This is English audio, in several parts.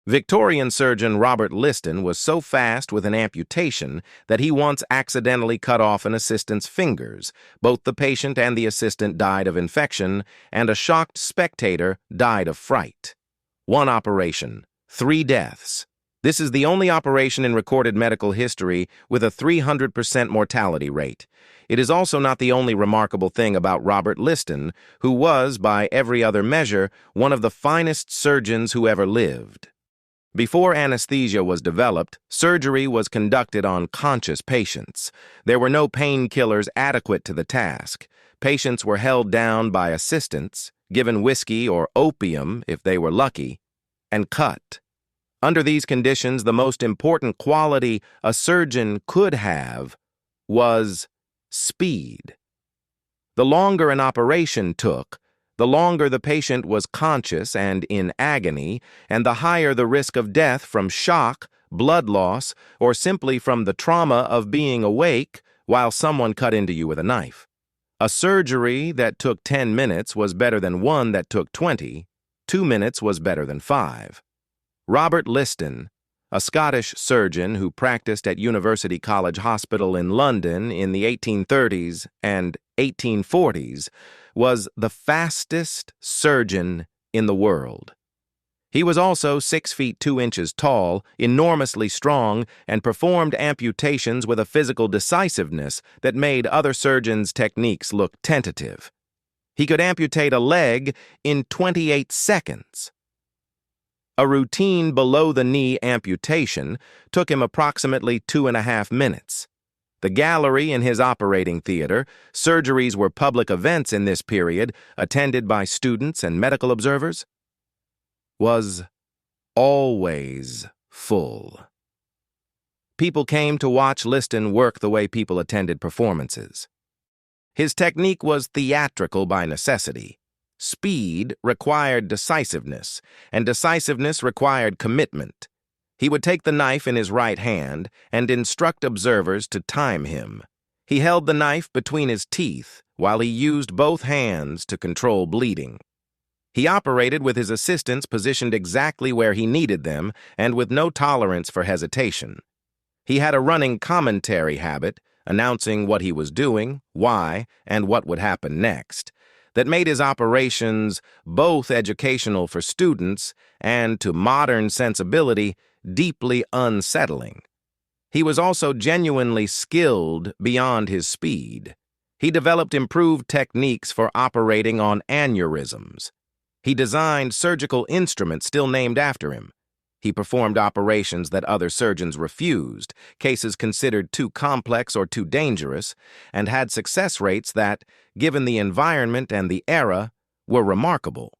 Victorian surgeon Robert Liston was so fast with an amputation that he once accidentally cut off an assistant's fingers. Both the patient and the assistant died of infection, and a shocked spectator died of fright. One operation, 3 deaths. This is the only operation in recorded medical history with a 300% mortality rate. It is also not the only remarkable thing about Robert Liston, who was, by every other measure, one of the finest surgeons who ever lived. Before anesthesia was developed, surgery was conducted on conscious patients. There were no painkillers adequate to the task. Patients were held down by assistants, given whiskey or opium if they were lucky, and cut. Under these conditions, the most important quality a surgeon could have was speed. The longer an operation took, the longer the patient was conscious and in agony, and the higher the risk of death from shock, blood loss, or simply from the trauma of being awake while someone cut into you with a knife. A surgery that took 10 minutes was better than one that took 20. 2 minutes was better than 5. Robert Liston, a Scottish surgeon who practiced at University College Hospital in London in the 1830s and 1840s, was the fastest surgeon in the world. He was also 6 feet 2 inches tall, enormously strong, and performed amputations with a physical decisiveness that made other surgeons' techniques look tentative. He could amputate a leg in 28 seconds. A routine below-the-knee amputation took him approximately 2.5 minutes. The gallery in his operating theater, surgeries were public events in this period, attended by students and medical observers, was always full. People came to watch Liston work the way people attended performances. His technique was theatrical by necessity. Speed required decisiveness, and decisiveness required commitment. He would take the knife in his right hand and instruct observers to time him. He held the knife between his teeth while he used both hands to control bleeding. He operated with his assistants positioned exactly where he needed them and with no tolerance for hesitation. He had a running commentary habit, announcing what he was doing, why, and what would happen next, that made his operations both educational for students and, to modern sensibility, deeply unsettling. He was also genuinely skilled beyond his speed. He developed improved techniques for operating on aneurysms. He designed surgical instruments still named after him. He performed operations that other surgeons refused, cases considered too complex or too dangerous, and had success rates that, given the environment and the era, were remarkable.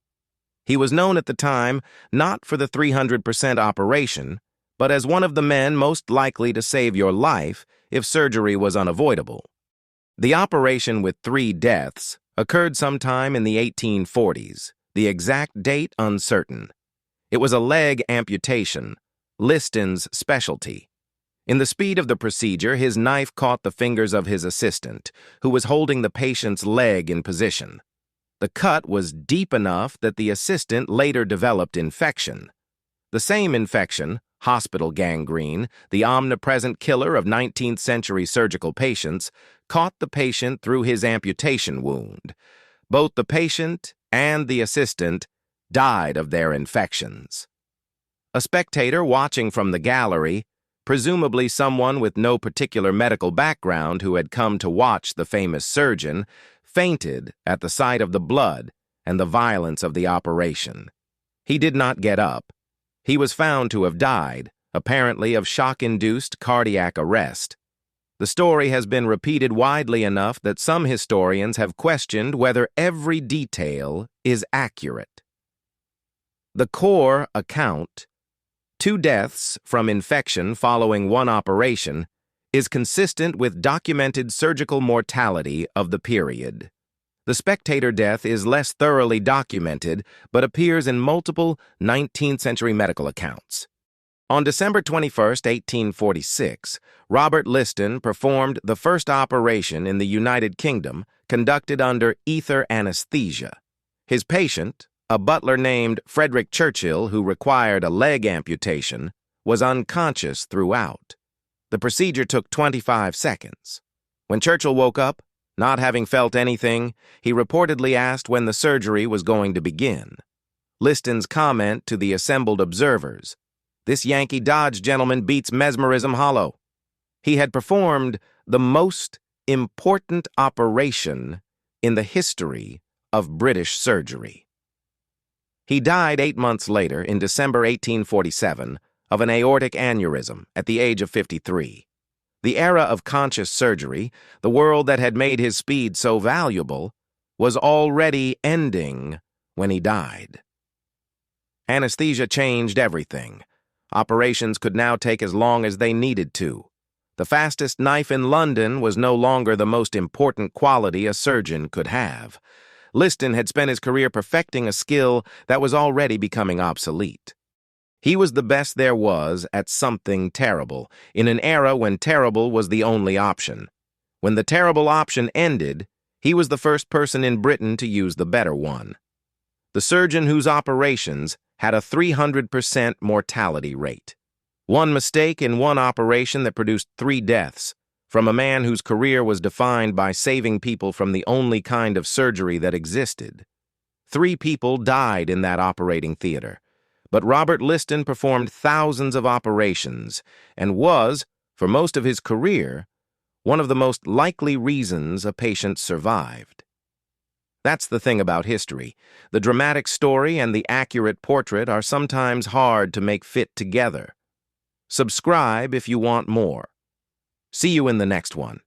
He was known at the time not for the 300% operation, but as one of the men most likely to save your life if surgery was unavoidable. The operation with 3 deaths occurred sometime in the 1840s, the exact date uncertain. It was a leg amputation, Liston's specialty. In the speed of the procedure, his knife caught the fingers of his assistant, who was holding the patient's leg in position. The cut was deep enough that the assistant later developed infection. The same infection, hospital gangrene, the omnipresent killer of 19th century surgical patients, caught the patient through his amputation wound. Both the patient and the assistant died of their infections. A spectator watching from the gallery, presumably someone with no particular medical background who had come to watch the famous surgeon, fainted at the sight of the blood and the violence of the operation. He did not get up. He was found to have died, apparently of shock-induced cardiac arrest. The story has been repeated widely enough that some historians have questioned whether every detail is accurate. The core account, 2 deaths from infection following 1 operation, is consistent with documented surgical mortality of the period. The spectator death is less thoroughly documented, but appears in multiple 19th century medical accounts. On December 21, 1846, Robert Liston performed the first operation in the United Kingdom conducted under ether anesthesia. His patient, A butler named Frederick Churchill, who required a leg amputation, was unconscious throughout. The procedure took 25 seconds. When Churchill woke up, not having felt anything, he reportedly asked when the surgery was going to begin. Liston's comment to the assembled observers, "This Yankee Dodge gentleman beats mesmerism hollow." He had performed the most important operation in the history of British surgery. He died 8 months later, in December 1847, of an aortic aneurysm at the age of 53. The era of conscious surgery, the world that had made his speed so valuable, was already ending when he died. Anesthesia changed everything. Operations could now take as long as they needed to. The fastest knife in London was no longer the most important quality a surgeon could have. Liston had spent his career perfecting a skill that was already becoming obsolete. He was the best there was at something terrible, in an era when terrible was the only option. When the terrible option ended, he was the first person in Britain to use the better one. The surgeon whose operations had a 300% mortality rate. One mistake in one operation that produced 3 deaths, from a man whose career was defined by saving people from the only kind of surgery that existed. 3 people died in that operating theater, but Robert Liston performed thousands of operations and was, for most of his career, one of the most likely reasons a patient survived. That's the thing about history. The dramatic story and the accurate portrait are sometimes hard to make fit together. Subscribe if you want more. See you in the next one.